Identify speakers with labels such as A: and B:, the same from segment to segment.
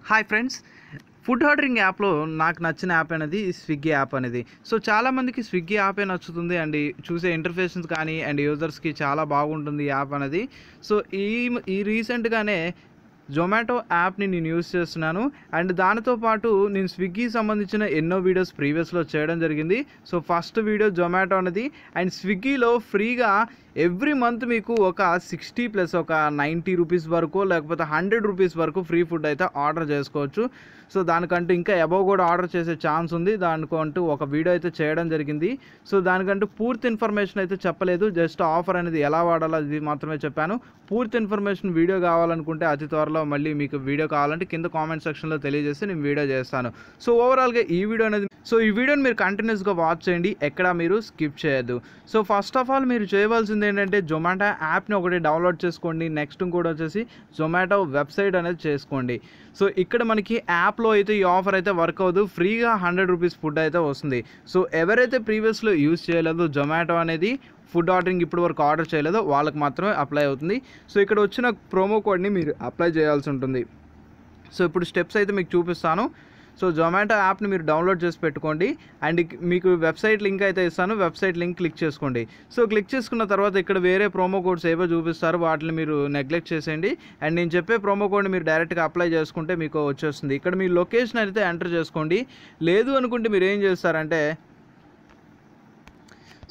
A: Hi friends, food ordering యాప్లో నాకు నచ్చిన యాప్ అనేది స్విగ్గీ యాప్ అనేది. సో చాలామందికి స్విగ్గీ యాపే నచ్చుతుంది అండ్ చూసే ఇంటర్ఫేసెస్ కానీ అండ్ యూజర్స్కి చాలా బాగుంటుంది ఈ యాప్ అనేది. సో ఈ రీసెంట్గానే జొమాటో యాప్ని నేను యూస్ చేస్తున్నాను అండ్ దానితో పాటు నేను స్విగ్గీ సంబంధించిన ఎన్నో వీడియోస్ ప్రీవియస్లో చేయడం జరిగింది. సో ఫస్ట్ వీడియో జొమాటో అనేది అండ్ స్విగ్గీలో ఫ్రీగా ఎవ్రీ మంత్ మీకు ఒక 60 ప్లస్ ఒక 90 రూపీస్ వరకు లేకపోతే 100 రూపీస్ వరకు ఫ్రీ ఫుడ్ అయితే ఆర్డర్ చేసుకోవచ్చు. సో దానికంటూ ఇంకా అబవ్ కూడా ఆర్డర్ చేసే ఛాన్స్ ఉంది. దానికంటూ ఒక వీడియో అయితే చేయడం జరిగింది. సో దానికంటూ పూర్తి ఇన్ఫర్మేషన్ అయితే చెప్పలేదు, జస్ట్ ఆఫర్ అనేది ఎలా వాడాలో అది మాత్రమే చెప్పాను. పూర్తి ఇన్ఫర్మేషన్ వీడియో కావాలనుకుంటే అతి త్వరలో మళ్ళీ మీకు వీడియో కావాలంటే కింద కామెంట్ సెక్షన్లో తెలియజేస్తే నేను వీడియో చేస్తాను. సో ఓవరాల్గా ఈ వీడియోని మీరు కంటిన్యూస్గా వాచ్ చేయండి, ఎక్కడ మీరు స్కిప్ చేయొద్దు. సో ఫస్ట్ ఆఫ్ ఆల్ మీరు చేయవలసింది ఏంటంటే జొమాటో యాప్ని ఒకటి డౌన్లోడ్ చేసుకోండి. నెక్స్ట్ కూడా వచ్చేసి జొమాటో వెబ్సైట్ అనేది చేసుకోండి. సో ఇక్కడ మనకి యాప్లో అయితే ఈ ఆఫర్ అయితే వర్క్ అవ్వదు, ఫ్రీగా 100 రూపీస్ ఫుడ్ అయితే వస్తుంది. సో ఎవరైతే ప్రీవియస్లో యూజ్ చేయలేదో జొమాటో అనేది ఫుడ్ ఆర్డరింగ్ ఇప్పటి వరకు ఆర్డర్ చేయలేదో వాళ్ళకి మాత్రమే అప్లై అవుతుంది. సో ఇక్కడ వచ్చిన ప్రోమో కోడ్ని మీరు అప్లై చేయాల్సి ఉంటుంది. సో ఇప్పుడు స్టెప్స్ అయితే మీకు చూపిస్తాను. సో జొమాటో యాప్ని మీరు డౌన్లోడ్ చేసి పెట్టుకోండి అండ్ మీకు వెబ్సైట్ లింక్ అయితే ఇస్తాను, వెబ్సైట్ లింక్ క్లిక్ చేసుకోండి. సో క్లిక్ చేసుకున్న తర్వాత ఇక్కడ వేరే ప్రోమో కోడ్స్ ఏవో చూపిస్తారు, వాటిని మీరు నెగ్లెక్ట్ చేసేయండి అండ్ నేను చెప్పే ప్రోమో కోడ్ని మీరు డైరెక్ట్గా అప్లై చేసుకుంటే మీకు వచ్చేస్తుంది. ఇక్కడ మీ లొకేషన్ అయితే ఎంటర్ చేసుకోండి. లేదు అనుకుంటే మీరు ఏం చేస్తారంటే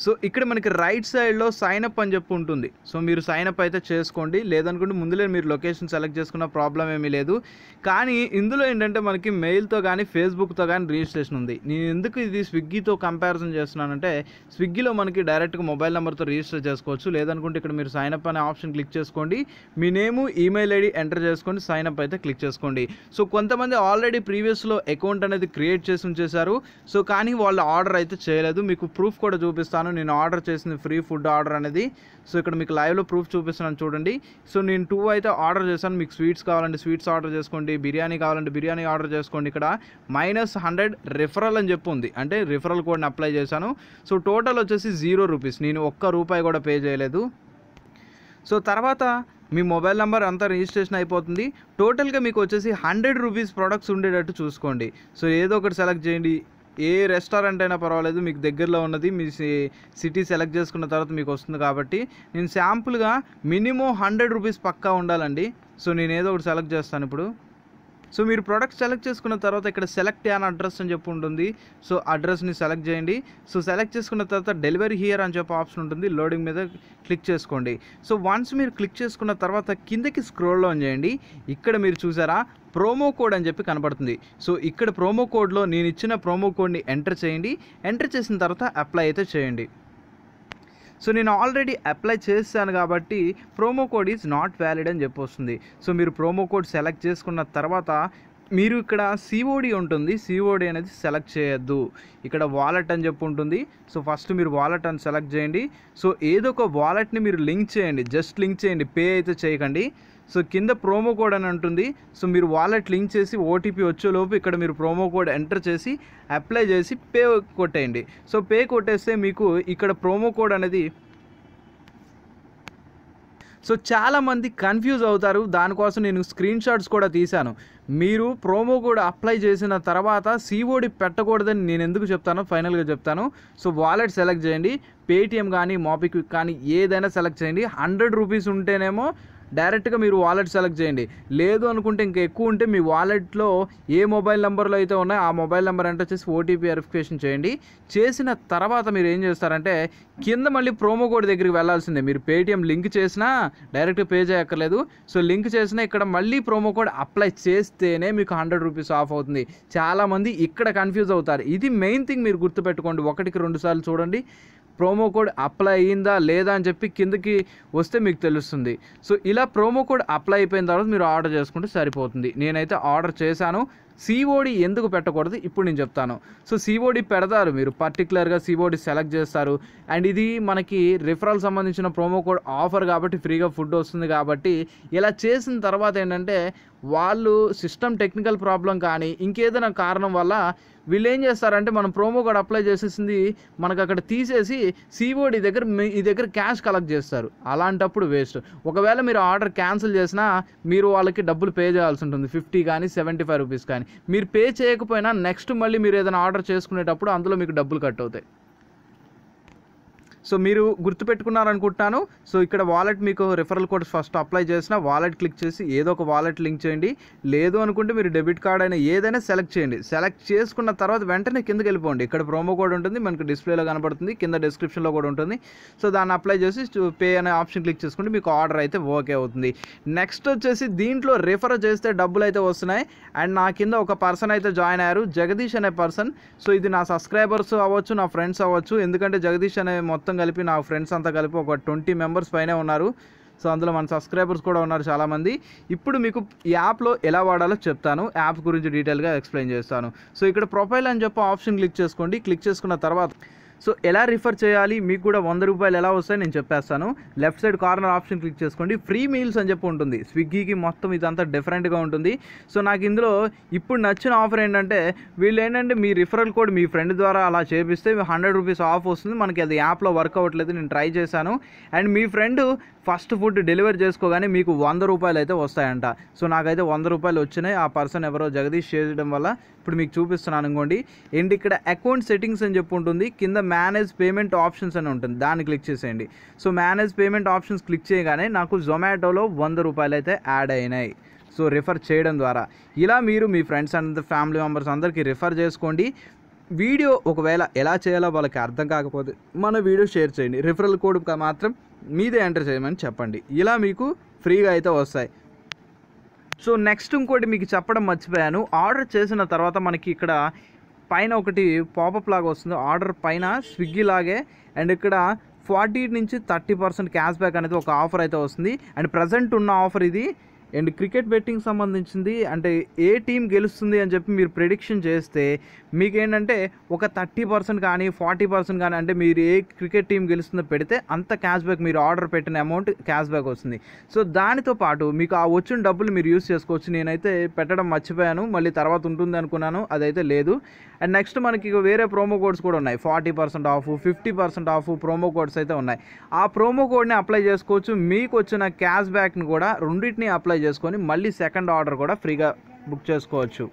A: సో ఇక్కడ మనకి రైట్ సైడ్లో సైన్అప్ అని చెప్పి ఉంటుంది. సో మీరు సైన్అప్ అయితే చేసుకోండి. లేదనుకుంటే ముందులే మీరు లొకేషన్ సెలెక్ట్ చేసుకున్న ప్రాబ్లం ఏమీ లేదు. కానీ ఇందులో ఏంటంటే మనకి మెయిల్తో కానీ ఫేస్బుక్తో కానీ రిజిస్ట్రేషన్ ఉంది. నేను ఎందుకు ఇది స్విగ్గీతో కంపారిజన్ చేస్తున్నానంటే స్విగ్గీలో మనకి డైరెక్ట్గా మొబైల్ నెంబర్తో రిజిస్టర్ చేసుకోవచ్చు. లేదనుకుంటే ఇక్కడ మీరు సైన్అప్ అనే ఆప్షన్ క్లిక్ చేసుకోండి, మీ నేము ఈమెయిల్ ఐడి ఎంటర్ చేసుకొని సైన్అప్ అయితే క్లిక్ చేసుకోండి. సో కొంతమంది ఆల్రెడీ ప్రీవియస్లో అకౌంట్ అనేది క్రియేట్ చేసి ఉంచేశారు. సో కానీ వాళ్ళు ఆర్డర్ అయితే చేయలేదు. మీకు ప్రూఫ్ కూడా చూపిస్తాను, నేను ఆర్డర్ చేసింది ఫ్రీ ఫుడ్ ఆర్డర్ అనేది. సో ఇక్కడ మీకు లైవ్లో ప్రూఫ్ చూపిస్తున్నాను చూడండి. సో నేను 2 అయితే ఆర్డర్ చేశాను. మీకు స్వీట్స్ కావాలంటే స్వీట్స్ ఆర్డర్ చేసుకోండి, బిర్యానీ కావాలంటే బిర్యానీ ఆర్డర్ చేసుకోండి. ఇక్కడ -100 రిఫరల్ అని చెప్పి ఉంది, అంటే రిఫరల్ కోడ్ని అప్లై చేశాను. సో టోటల్ వచ్చేసి 0 రూపీస్, నేను ₹1 కూడా పే చేయలేదు. సో తర్వాత మీ మొబైల్ నెంబర్ అంతా రిజిస్ట్రేషన్ అయిపోతుంది. టోటల్గా మీకు వచ్చేసి 100 రూపీస్ ప్రొడక్ట్స్ ఉండేటట్టు చూసుకోండి. సో ఏదో ఒకటి సెలెక్ట్ చేయండి, ఏ రెస్టారెంట్ అయినా పర్వాలేదు, మీకు దగ్గరలో ఉన్నది మీ సిటీ సెలెక్ట్ చేసుకున్న తర్వాత మీకు వస్తుంది. కాబట్టి నేను శాంపుల్గా మినిమం 100 రూపీస్ పక్కా ఉండాలండి. సో నేను ఏదో ఒకటి సెలెక్ట్ చేస్తాను ఇప్పుడు. సో మీరు ప్రోడక్ట్ సెలెక్ట్ చేసుకున్న తర్వాత ఇక్కడ సెలెక్ట్ యాన్ అడ్రస్ అని చెప్పి ఉంటుంది. సో అడ్రస్ని సెలెక్ట్ చేయండి. సో సెలెక్ట్ చేసుకున్న తర్వాత డెలివరీ హియర్ అని చెప్పి ఆప్షన్ ఉంటుంది, లోడింగ్ మీద క్లిక్ చేసుకోండి. సో వన్స్ మీరు క్లిక్ చేసుకున్న తర్వాత కిందకి స్క్రోల్ డౌన్ చేయండి. ఇక్కడ మీరు చూసారా ప్రోమో కోడ్ అని చెప్పి కనపడుతుంది. సో ఇక్కడ ప్రోమో కోడ్లో నేను ఇచ్చిన ప్రోమో కోడ్ని ఎంటర్ చేయండి. ఎంటర్ చేసిన తర్వాత అప్లై అయితే చేయండి. సో నేను ఆల్రెడీ అప్లై చేశాను కాబట్టి promo code is not valid అని చెప్పి వస్తుంది. సో మీరు ప్రోమో కోడ్ సెలెక్ట్ చేసుకున్న తర్వాత మీరు ఇక్కడ సిఓడి ఉంటుంది, సిఓడి అనేది సెలెక్ట్ చేయొద్దు. ఇక్కడ వాలెట్ అని చెప్పి ఉంటుంది. సో ఫస్ట్ మీరు వాలెట్ అని సెలెక్ట్ చేయండి. సో ఏదో ఒక వాలెట్ని మీరు లింక్ చేయండి, జస్ట్ లింక్ చేయండి, పే అయితే చేయకండి. సో కింద ప్రోమో కోడ్ అని ఉంటుంది. సో మీరు వాలెట్ లింక్ చేసి ఓటీపీ వచ్చేలోపు ఇక్కడ మీరు ప్రోమో కోడ్ ఎంటర్ చేసి అప్లై చేసి పే కొట్టేయండి. సో పే కొట్టేస్తే మీకు ఇక్కడ ప్రోమో కోడ్ అనేది సో చాలామంది కన్ఫ్యూజ్ అవుతారు. దానికోసం నేను స్క్రీన్ షాట్స్ కూడా తీశాను. మీరు ప్రోమో కోడ్ అప్లై చేసిన తర్వాత సిఓడి పెట్టకూడదని నేను ఎందుకు చెప్తానో ఫైనల్గా చెప్తాను. సో వాలెట్ సెలెక్ట్ చేయండి, పేటిఎం కానీ మోబిక్విక్ కానీ ఏదైనా సెలెక్ట్ చేయండి. 100 రూపీస్ ఉంటేనేమో డైరెక్ట్గా మీరు వాలెట్ సెలెక్ట్ చేయండి. లేదు అనుకుంటే ఇంకా ఎక్కువ ఉంటే మీ వాలెట్లో ఏ మొబైల్ నెంబర్లో అయితే ఉన్నాయో ఆ మొబైల్ నెంబర్ ఎంటర్ చేసి ఓటీపీ వెరిఫికేషన్ చేయండి. చేసిన తర్వాత మీరు ఏం చేస్తారంటే కింద మళ్ళీ ప్రోమో కోడ్ దగ్గరికి వెళ్ళాల్సిందే. మీరు పేటిఎం లింక్ చేసినా డైరెక్ట్గా పే చేయక్కర్లేదు. సో లింక్ చేసినా ఇక్కడ మళ్ళీ ప్రోమో కోడ్ అప్లై చేస్తేనే మీకు 100 రూపీస్ ఆఫ్ అవుతుంది. చాలామంది ఇక్కడ కన్ఫ్యూజ్ అవుతారు. ఇది మెయిన్ థింగ్ మీరు గుర్తుపెట్టుకోండి. 1కి 2 సార్లు చూడండి ప్రోమో కోడ్ అప్లై అయ్యిందా లేదా అని చెప్పి కిందకి వస్తే మీకు తెలుస్తుంది. సో ఇలా ప్రోమో కోడ్ అప్లై అయిపోయిన తర్వాత మీరు ఆర్డర్ చేసుకుంటే సరిపోతుంది. నేనైతే ఆర్డర్ చేశాను. సిఓడి ఎందుకు పెట్టకూడదు ఇప్పుడు నేను చెప్తాను. సో సిఓడి పెడతారు, మీరు పర్టికులర్గా సిఓడి సెలెక్ట్ చేస్తారు. అండ్ ఇది మనకి రిఫరల్ సంబంధించిన ప్రోమో కోడ్ ఆఫర్ కాబట్టి ఫ్రీగా ఫుడ్ వస్తుంది కాబట్టి ఇలా చేసిన తర్వాత ఏంటంటే వాళ్ళు సిస్టమ్ టెక్నికల్ ప్రాబ్లం కానీ ఇంకేదైనా కారణం వల్ల వీళ్ళు ఏం చేస్తారంటే మనం ప్రోమో కోడ్ అప్లై చేసేసింది మనకు అక్కడ తీసేసి సిఓడి దగ్గర ఈ దగ్గర క్యాష్ కలెక్ట్ చేస్తారు. అలాంటప్పుడు వేస్ట్. ఒకవేళ మీరు ఆర్డర్ క్యాన్సిల్ చేసినా మీరు వాళ్ళకి డబ్బులు పే చేయాల్సి ఉంటుంది, 50 కానీ 75 రూపీస్ కానీ. మీరు పే చేయకపోయినా నెక్స్ట్ మళ్ళీ మీరు ఏదైనా ఆర్డర్ చేసుకునేటప్పుడు అందులో మీకు డబ్బులు కట్ అవుతాయి. సో మీరు గుర్తుపెట్టుకున్నారనుకుంటున్నాను. సో ఇక్కడ వాలెట్ మీకు రిఫరల్ కోడ్ ఫస్ట్ అప్లై చేసిన వాలెట్ క్లిక్ చేసి ఏదో ఒక వాలెట్ లింక్ చేయండి. లేదు అనుకుంటే మీరు డెబిట్ కార్డ్ అయినా ఏదైనా సెలెక్ట్ చేయండి. సెలెక్ట్ చేసుకున్న తర్వాత వెంటనే కిందకి వెళ్ళిపోండి. ఇక్కడ ప్రోమో కోడ్ ఉంటుంది, మనకు డిస్ప్లేలో కనబడుతుంది, కింద డిస్క్రిప్షన్లో కూడా ఉంటుంది. సో దాన్ని అప్లై చేసి పే అనే ఆప్షన్ క్లిక్ చేసుకుంటే మీకు ఆర్డర్ అయితే ఓకే అవుతుంది. నెక్స్ట్ వచ్చేసి దీంట్లో రిఫర్ చేస్తే డబ్బులు అయితే వస్తున్నాయి. అండ్ నా కింద ఒక పర్సన్ అయితే జాయిన్ అయ్యారు, జగదీష్ అనే పర్సన్. సో ఇది నా సబ్స్క్రైబర్స్ అవ్వచ్చు, నా ఫ్రెండ్స్ అవ్వచ్చు. ఎందుకంటే జగదీష్ అనే మొత్తం కలిపి నా ఫ్రెండ్స్ అంతా కలిపి ఒక 20 మెంబర్స్ పైనే ఉన్నారు. సో అందులో మన సబ్స్క్రైబర్స్ కూడా ఉన్నారు చాలామంది. ఇప్పుడు మీకు ఈ యాప్లో ఎలా వాడాలో చెప్తాను, యాప్ గురించి డీటెయిల్గా ఎక్స్ప్లెయిన్ చేస్తాను. సో ఇక్కడ ప్రొఫైల్ అని చెప్పి ఆప్షన్ క్లిక్ చేసుకోండి. క్లిక్ చేసుకున్న తర్వాత సో ఎలా రిఫర్ చేయాలి, మీకు కూడా 100 రూపాయలు ఎలా వస్తాయి నేను చెప్పేస్తాను. Left side corner option click చేసుకోండి. ఫ్రీ మీల్స్ అని చెప్పి ఉంటుంది. స్విగ్గీకి మొత్తం ఇదంతా డిఫరెంట్గా ఉంటుంది. సో నాకు ఇందులో ఇప్పుడు నచ్చిన ఆఫర్ ఏంటంటే వీళ్ళు ఏంటంటే మీ రిఫరల్ కోడ్ మీ ఫ్రెండ్ ద్వారా అలా చేపిస్తే 100 రూపీస్ ఆఫ్ వస్తుంది. మనకి అది యాప్లో వర్క్ అవ్వట్లేదు, నేను ట్రై చేశాను. అండ్ మీ ఫ్రెండ్ ఫస్ట్ ఫుడ్ డెలివరీ చేసుకోగానే మీకు 100 రూపాయలు అయితే వస్తాయంట. సో నాకైతే 100 రూపాయలు వచ్చినాయి. ఆ పర్సన్ ఎవరో జగదీష్ చేయడం వల్ల ఇప్పుడు మీకు చూపిస్తున్నాను అనుకోండి. అండ్ ఇక్కడ అకౌంట్ సెట్టింగ్స్ అని చెప్పి ఉంటుంది, కింద మేనేజ్ పేమెంట్ ఆప్షన్స్ అని ఉంటుంది, దాన్ని క్లిక్ చేసేయండి. So manage payment options click చేయగానే నాకు జొమాటోలో 100 రూపాయలు అయితే యాడ్ అయినాయి. సో రిఫర్ చేయడం ద్వారా ఇలా మీరు మీ ఫ్రెండ్స్ అండ్ ఫ్యామిలీ మెంబర్స్ అందరికీ రిఫర్ చేసుకోండి. వీడియో ఒకవేళ ఎలా చేయాలో వాళ్ళకి అర్థం కాకపోతే మన వీడియో షేర్ చేయండి. రిఫరల్ కోడ్ మాత్రం మీదే ఎంటర్ చేయమని చెప్పండి. ఇలా మీకు ఫ్రీగా అయితే వస్తాయి. సో నెక్స్ట్ ఇంకోటి మీకు చెప్పడం మర్చిపోయాను. ఆర్డర్ చేసిన తర్వాత మనకి ఇక్కడ పైన ఒకటి పాపప్ లాగా వస్తుంది, ఆర్డర్ పైన స్విగ్గీ లాగే. అండ్ ఇక్కడ 40 నుంచి 30% క్యాష్ బ్యాక్ అనేది ఒక ఆఫర్ అయితే వస్తుంది. అండ్ ప్రజెంట్ ఉన్న ఆఫర్ ఇది. అండ్ క్రికెట్ బెట్టింగ్ సంబంధించింది, అంటే ఏ టీం గెలుస్తుంది అని చెప్పి మీరు ప్రిడిక్షన్ చేస్తే మీకేంటంటే ఒక 30% కానీ 40% కానీ, అంటే మీరు ఏ క్రికెట్ టీం గెలుస్తుందో పెడితే అంత క్యాష్ బ్యాక్, మీరు ఆర్డర్ పెట్టిన అమౌంట్ క్యాష్ బ్యాక్ వస్తుంది. సో దానితో పాటు మీకు ఆ వచ్చిన డబ్బులు మీరు యూస్ చేసుకోవచ్చు. నేనైతే పెట్టడం మర్చిపోయాను, మళ్ళీ తర్వాత ఉంటుంది అనుకున్నాను, అదైతే లేదు. అండ్ నెక్స్ట్ మనకి వేరే ప్రోమో కోడ్స్ కూడా ఉన్నాయి, 40% ఆఫ్, 50% ఆఫ్ ప్రోమో కోడ్స్ అయితే ఉన్నాయి. ఆ ప్రోమో కోడ్ని అప్లై చేసుకోవచ్చు. మీకు వచ్చిన క్యాష్ బ్యాక్ని కూడా రెండింటిని అప్లై చేసుకొని మళ్ళీ సెకండ్ ఆర్డర్ కూడా ఫ్రీగా బుక్ చేసుకోవచ్చు.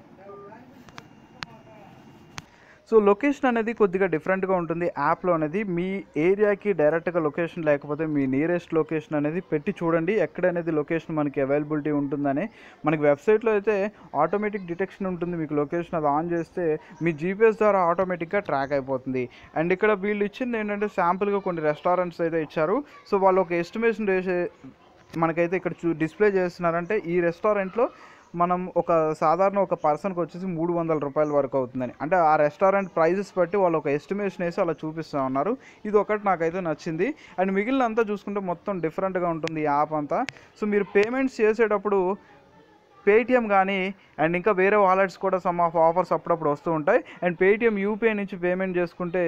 A: సో లొకేషన్ అనేది కొద్దిగా డిఫరెంట్గా ఉంటుంది యాప్లో అనేది. మీ ఏరియాకి డైరెక్ట్గా లొకేషన్ లేకపోతే మీ నియరెస్ట్ లొకేషన్ అనేది పెట్టి చూడండి, ఎక్కడనేది లొకేషన్ మనకి అవైలబిలిటీ ఉంటుందని. మనకి వెబ్సైట్లో అయితే ఆటోమేటిక్ డిటెక్షన్ ఉంటుంది, మీకు లొకేషన్ అది ఆన్ చేస్తే మీ జీపీఎస్ ద్వారా ఆటోమేటిక్గా ట్రాక్ అయిపోతుంది. అండ్ ఇక్కడ వీళ్ళు ఇచ్చింది ఏంటంటే శాంపుల్గా కొన్ని రెస్టారెంట్స్ అయితే ఇచ్చారు. సో వాళ్ళు ఒక ఎస్టిమేషన్ వేసే మనకైతే ఇక్కడ డిస్ప్లే చేస్తున్నారంటే ఈ రెస్టారెంట్లో మనం ఒక సాధారణ ఒక పర్సన్కి వచ్చేసి 300 రూపాయల వరకు అవుతుందని, అంటే ఆ రెస్టారెంట్ ప్రైజెస్ బట్టి వాళ్ళు ఒక ఎస్టిమేషన్ వేసి అలా చూపిస్తూ ఉన్నారు. ఇది ఒకటి నాకైతే నచ్చింది. అండ్ మిగిలినంతా చూసుకుంటే మొత్తం డిఫరెంట్గా ఉంటుంది ఈ యాప్ అంతా. సో మీరు పేమెంట్స్ చేసేటప్పుడు పేటిఎం కానీ అండ్ ఇంకా వేరే వాలెట్స్ కూడా సమ్ ఆఫ్ ఆఫర్స్ అప్పుడప్పుడు వస్తూ ఉంటాయి. అండ్ పేటిఎం యూపీఐ నుంచి పేమెంట్ చేసుకుంటే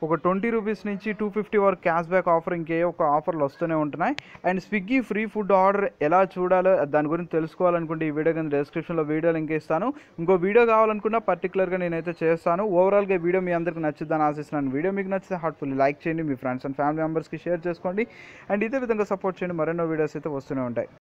A: ఒక 20 రూపీస్ నుంచి 250 వరకు క్యాష్ బ్యాక్ ఆఫర్, ఇంకే ఒక ఆఫర్లు వస్తూనే ఉంటున్నాయి. And Swiggy free food order ఎలా చూడాలో దాని గురించి తెలుసుకోవాలనుకుంటే ఈ వీడియో కింద డిస్క్రిప్షన్లో వీడియో లింక్ ఇస్తాను. ఇంకో వీడియో కావాలనుకున్నా పర్టికులర్గా నేనైతే చేస్తాను. ఓవరాల్గా వీడియో మీ అందరికీ నచ్చుద్దని ఆశిస్తున్నాను. వీడియో మీకు నచ్చితే హార్ట్ఫుల్లీ లైక్ చేయండి, మీ ఫ్రెండ్స్ అండ్ ఫ్యామిలీ మెంబర్స్కి షేర్ చేసుకోండి. అండ్ ఇదే విధంగా సపోర్ట్ చేయండి, మరెన్నో వీడియోస్ అయితే వస్తూనే ఉంటాయి.